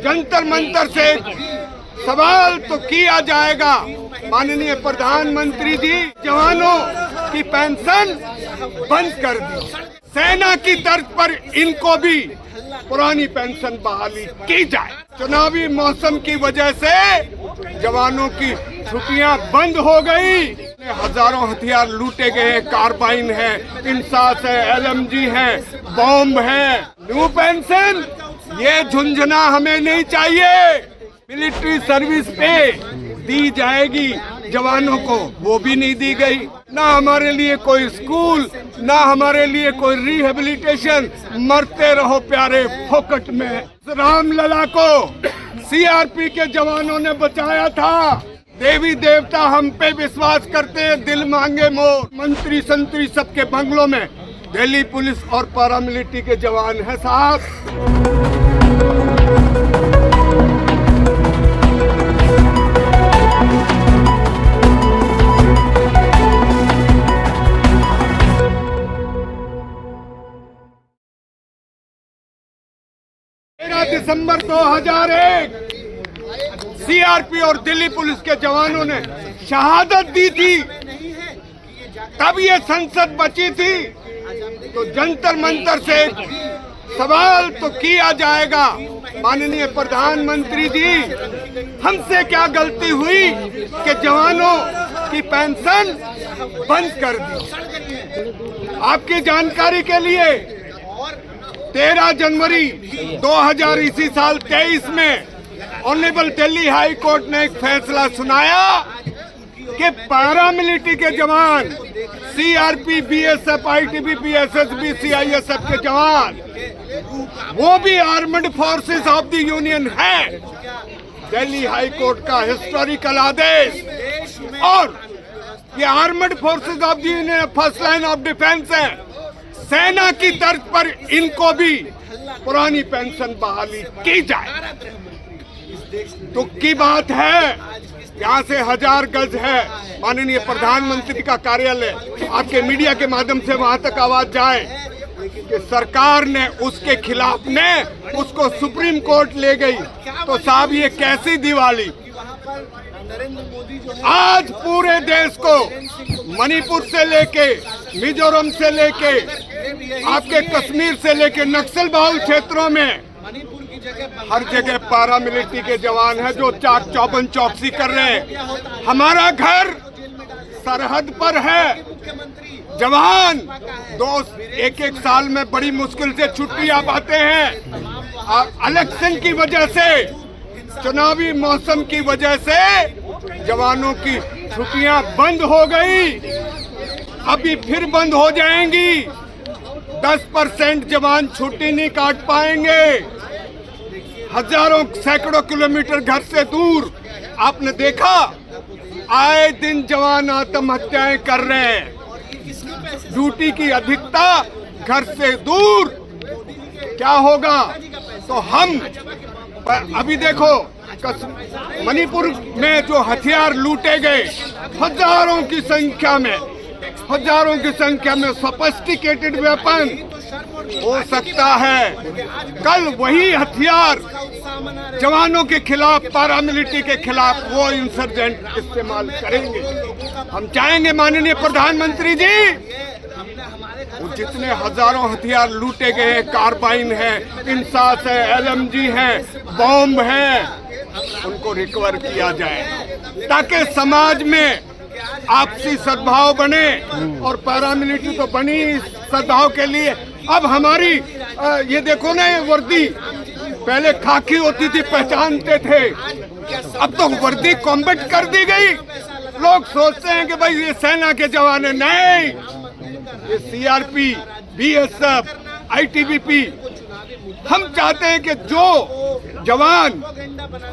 जंतर मंतर से सवाल तो किया जाएगा। माननीय प्रधानमंत्री जी, जवानों की पेंशन बंद कर दी। सेना की तर्ज पर इनको भी पुरानी पेंशन बहाली की जाए। चुनावी मौसम की वजह से जवानों की छुट्टियां बंद हो गई। हजारों हथियार लूटे गए, कार्बाइन है, इंसास है, एलएमजी है, बॉम्ब है। न्यू पेंशन, ये झुंझुना हमें नहीं चाहिए। मिलिट्री सर्विस पे दी जाएगी जवानों को, वो भी नहीं दी गई। ना हमारे लिए कोई स्कूल, ना हमारे लिए कोई रिहेबिलिटेशन। मरते रहो प्यारे फोकट में। रामलला को सीआरपी के जवानों ने बचाया था। देवी देवता हम पे विश्वास करते हैं, दिल मांगे मोर। मंत्री संतरी सबके बंगलों में दिल्ली पुलिस और पैरामिलिट्री के जवान है साहब। दिसंबर 2001 सीआरपी और दिल्ली पुलिस के जवानों ने शहादत दी थी, तब ये संसद बची थी। तो जंतर मंतर से सवाल तो किया जाएगा। माननीय प्रधानमंत्री जी, हमसे क्या गलती हुई कि जवानों की पेंशन बंद कर दी। आपकी जानकारी के लिए 13 जनवरी 2000 इसी साल 23 में ऑनरेबल दिल्ली हाई कोर्ट ने एक फैसला सुनाया कि पैरामिलिट्री के जवान, CRP, BSF, ITBP, SSB, CISF के जवान, वो भी armed forces of the union है। दिल्ली हाई कोर्ट का हिस्टोरिकल आदेश। और ये armed forces of the union first line of defence है। सेना की तर्ज पर इनको भी पुरानी पेंशन बहाली की जाए। दुख की बात है, यहाँ से 1000 गज है माननीय प्रधानमंत्री का कार्यालय। आपके मीडिया के माध्यम से वहां तक आवाज जाए कि सरकार ने उसके खिलाफ ने उसको सुप्रीम कोर्ट ले गई। तो साहब, ये कैसी दिवाली। आज पूरे देश को मणिपुर से लेके, मिजोरम से लेके, आपके कश्मीर से लेके नक्सल बहुल क्षेत्रों में हर जगह पैरामिलिट्री के जवान हैं जो चाक चौबंद चौकसी कर रहे हैं। हमारा घर सरहद पर है। जवान दोस्त एक साल में बड़ी मुश्किल से छुट्टियां पाते हैं। इलेक्शन की वजह से, चुनावी मौसम की वजह से जवानों की छुट्टियां बंद हो गई, अभी फिर बंद हो जाएंगी। 10% जवान छुट्टी नहीं काट पाएंगे। हजारों सैकड़ों किलोमीटर घर से दूर आपने देखा, आए दिन जवान आत्महत्याएं कर रहे हैं। ड्यूटी की अधिकता, घर से दूर। क्या होगा? तो हम अभी देखो, मणिपुर में जो हथियार लूटे गए, हजारों की संख्या में सोफिस्टिकेटेड वेपन, हो सकता है कल वही हथियार जवानों के खिलाफ, पैरामिलिट्री के खिलाफ वो इंसर्जेंट इस्तेमाल करेंगे। हम चाहेंगे माननीय प्रधानमंत्री जी, वो जितने हजारों हथियार लूटे गए हैं, कार्बाइन है, इंसास है, एलएमजी है, बॉम्ब है, उनको रिकवर किया जाए ताकि समाज में आपसी सद्भाव बने। और पैरामिलिट्री तो बनी सद्भाव के लिए। अब हमारी ये देखो ना, ये वर्दी पहले खाकी होती थी, पहचानते थे, अब तो वर्दी कॉम्बैट कर दी गई। लोग सोचते हैं कि भाई ये सेना के जवान है। नहीं, ये सीआरपी, बीएसएफ, आईटीबीपी। हम चाहते हैं कि जो जवान,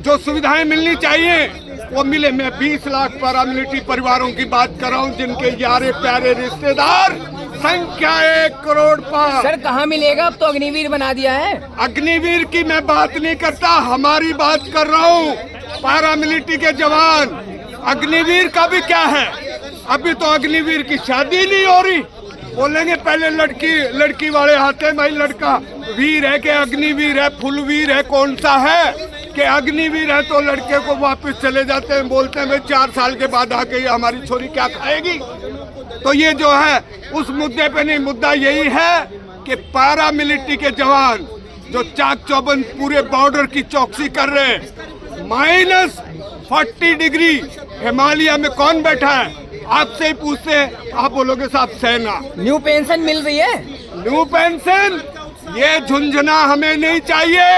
जो सुविधाएं मिलनी चाहिए वो मिले। मैं 20 लाख पैरामिलिट्री परिवारों की बात कर रहा हूँ जिनके यारे प्यारे रिश्तेदार संख्या 1 करोड़ पार। सर कहाँ मिलेगा? अब तो अग्निवीर बना दिया है। अग्निवीर की मैं बात नहीं करता, हमारी बात कर रहा हूँ। पैरामिलिट्री के जवान, अग्निवीर का भी क्या है? अभी तो अग्निवीर की शादी नहीं हो रही। बोलेंगे पहले लड़की वाले आते हैं, भाई लड़का वीर है कि अग्निवीर है, फुलवीर है, कौन सा है? कि अग्निवीर है तो लड़के को वापस चले जाते हैं, बोलते हैं भाई 4 साल के बाद आके हमारी छोरी क्या खाएगी। तो ये जो है उस मुद्दे पे नहीं, मुद्दा यही है कि पैरा मिलिट्री के जवान जो चाक चौबंद पूरे बॉर्डर की चौकसी कर रहे हैं, -40 डिग्री हिमालय में कौन बैठा है? आपसे ही पूछते हैं, आप बोलोगे साहब सेना। न्यू पेंशन मिल रही है? न्यू पेंशन, ये झुंझुना हमें नहीं चाहिए,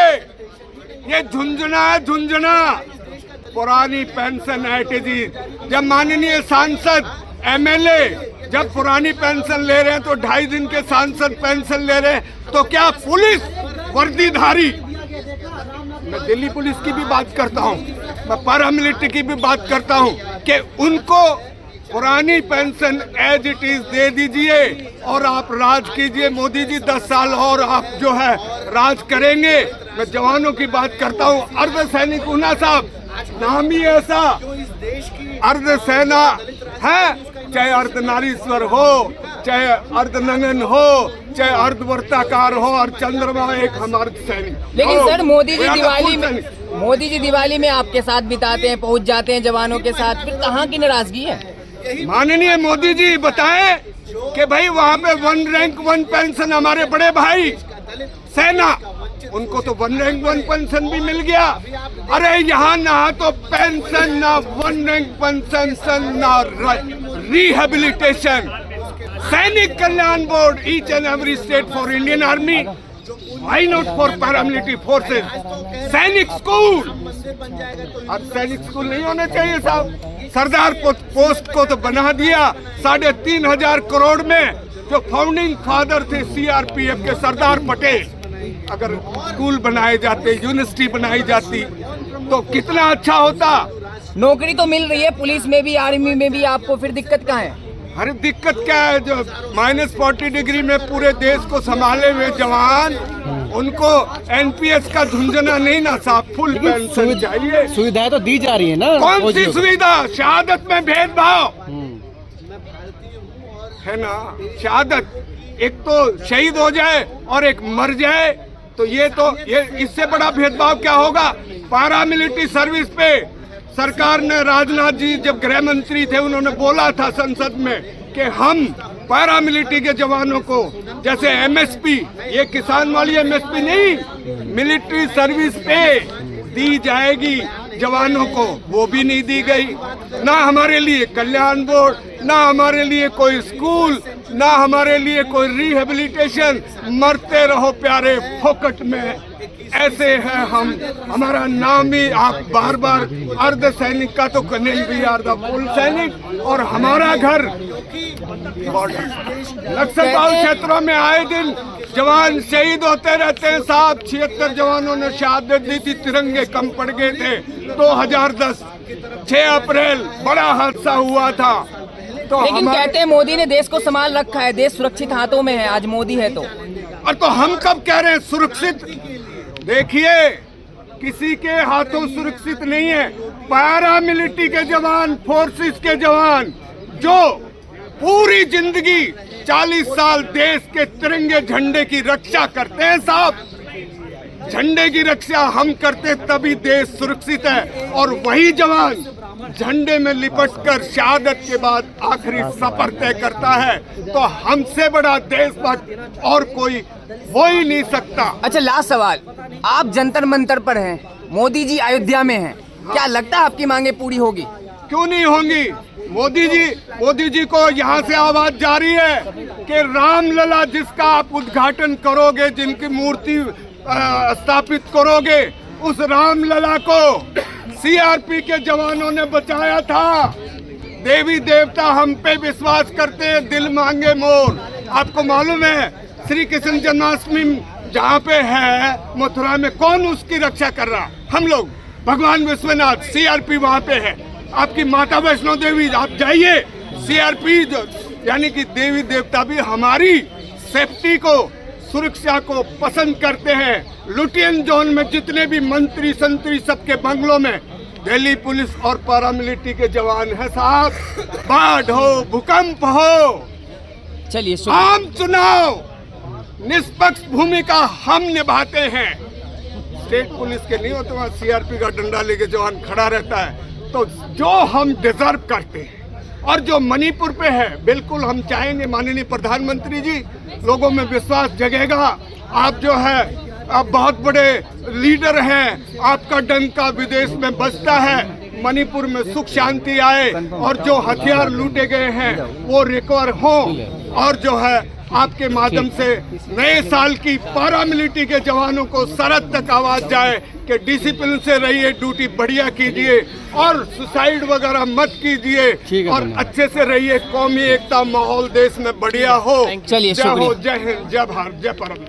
ये झुंझुना है, झुंझुना। पुरानी पेंशन एटीजी, जब माननीय सांसद MLA जब पुरानी पेंशन ले रहे हैं तो 2.5 दिन के सांसद पेंशन ले रहे हैं, तो क्या पुलिस वर्दीधारी, मैं दिल्ली पुलिस की भी बात करता हूँ, मैं पैरामिलिट्री की भी बात करता हूँ कि उनको पुरानी पेंशन एज इट इज दे दीजिए और आप राज कीजिए। मोदी जी 10 साल और आप जो है राज करेंगे। मैं जवानों की बात करता हूँ, अर्धसैनिक हूना साहब, नाम ही ऐसा, अर्धसेना है, चाहे अर्धनारीश्वर हो, चाहे अर्धनंगन हो, चाहे अर्धवर्ताकार हो, और चंद्रमा एक हमारे सैनिक। लेकिन सर मोदी जी दिवाली में आपके साथ बिताते हैं, पहुंच जाते हैं जवानों के साथ, फिर कहाँ की नाराजगी है? माननीय मोदी जी बताएं कि भाई वहाँ पे 1 रैंक 1 पेंशन, हमारे बड़े भाई सेना, उनको तो 1 रैंक 1 पेंशन भी मिल गया। अरे यहाँ ना तो पेंशन, ना 1 रैंक पेंशन, ना rehabilitation. Sainik Kalyan board, each and every state for Indian army, why not for paramilitary forces? Sainik school, अब सैनिक स्कूल नहीं होने चाहिए साहब? सरदार पोस्ट को तो बना दिया 3,500 करोड़ में, जो फाउंडिंग फादर थे CRPF के सरदार पटेल। अगर स्कूल बनाए जाते, यूनिवर्सिटी बनाई जाती तो कितना अच्छा होता। नौकरी तो मिल रही है पुलिस में भी, आर्मी में भी, आपको फिर दिक्कत कहाँ है? अरे दिक्कत क्या है, जो -40 डिग्री में पूरे देश को संभाले हुए जवान, उनको NPS का झुंझुना नहीं ना साहब, फुल पेंशन चाहिए। सुविधाएं तो दी जा रही है ना। कौन सी सुविधा? शहादत में भेदभाव है ना। शहादत, एक तो शहीद हो जाए और एक मर जाए, तो ये इससे बड़ा भेदभाव क्या होगा? पैरामिलिट्री सर्विस पे सरकार ने, राजनाथ जी जब गृह मंत्री थे, उन्होंने बोला था संसद में कि हम पैरामिलिट्री के जवानों को, जैसे MSP, ये किसान वाली MSP नहीं, मिलिट्री सर्विस पे दी जाएगी जवानों को, वो भी नहीं दी गई। ना हमारे लिए कल्याण बोर्ड, ना हमारे लिए कोई स्कूल, ना हमारे लिए कोई रिहेबिलिटेशन। मरते रहो प्यारे फोकट में, ऐसे हैं हम। हमारा नाम ही आप बार बार अर्ध सैनिक का तो नहीं, भी अर्ध फुल सैनिक। और हमारा घर नक्सलबाद क्षेत्रों में आए दिन जवान शहीद होते रहते हैं साहब। 76 जवानों ने शहादत दी थी, तिरंगे कम पड़ गए थे। 2010 6 अप्रैल बड़ा हादसा हुआ था। तो लेकिन कहते हैं मोदी ने देश को संभाल रखा है, देश सुरक्षित हाथों में है, आज मोदी है तो। और तो हम कब कह रहे हैं सुरक्षित? देखिए, किसी के हाथों सुरक्षित नहीं है। पैरामिलिट्री के जवान, फोर्सेस के जवान जो पूरी जिंदगी 40 साल देश के तिरंगे झंडे की रक्षा करते हैं साहब। झंडे की रक्षा हम करते तभी देश सुरक्षित है। और वही जवान झंडे में लिपटकर शहादत के बाद आखिरी सफर तय करता है, तो हमसे बड़ा देशभक्त और कोई हो ही नहीं सकता। अच्छा, लास्ट सवाल, आप जंतर मंतर पर हैं, मोदी जी अयोध्या में हैं, क्या लगता है आपकी मांगे पूरी होगी? क्यों नहीं होंगी? मोदी जी को यहाँ से आवाज जारी है कि रामलला जिसका आप उद्घाटन करोगे, जिनकी मूर्ति स्थापित करोगे, उस रामलला को CRP के जवानों ने बचाया था। देवी देवता हम पे विश्वास करते हैं, दिल मांगे मोर। आपको मालूम है श्री कृष्ण जन्माष्टमी जहाँ पे है मथुरा में, कौन उसकी रक्षा कर रहा? हम लोग। भगवान विश्वनाथ, CRP वहाँ पे है। आपकी माता वैष्णो देवी, आप जाइए, CRP यानी कि देवी देवता भी हमारी सेफ्टी को, सुरक्षा को पसंद करते हैं। लुटियन जोन में जितने भी मंत्री संतरी, सबके बंगलों में दिल्ली पुलिस और पैरामिलिट्री के जवान हैं साहब। बाढ़ हो, भूकंप हो, चलिए शुक्रिया। आम चुनाव निष्पक्ष भूमिका हम निभाते हैं। स्टेट पुलिस के नहीं होते, वहाँ सीआरपी का डंडा लेके जवान खड़ा रहता है। तो जो हम डिजर्व करते हैं और जो मणिपुर पे है, बिल्कुल हम चाहेंगे माननीय प्रधानमंत्री जी, लोगों में विश्वास जगेगा। आप जो है आप बहुत बड़े लीडर हैं, आपका डंका विदेश में बजता है, मणिपुर में सुख शांति आए और जो हथियार लूटे गए हैं वो रिकवर हो, और जो है आपके माध्यम से नए साल की पैरामिलिट्री के जवानों को सरहद तक आवाज जाए कि डिसिप्लिन से रहिए, ड्यूटी बढ़िया कीजिए और सुसाइड वगैरह मत कीजिए और अच्छे से रहिए। कौमी एकता माहौल देश में बढ़िया हो। चलिए, जय हो, शुक्रिया। जय हिंद, जय भारत, जय परम।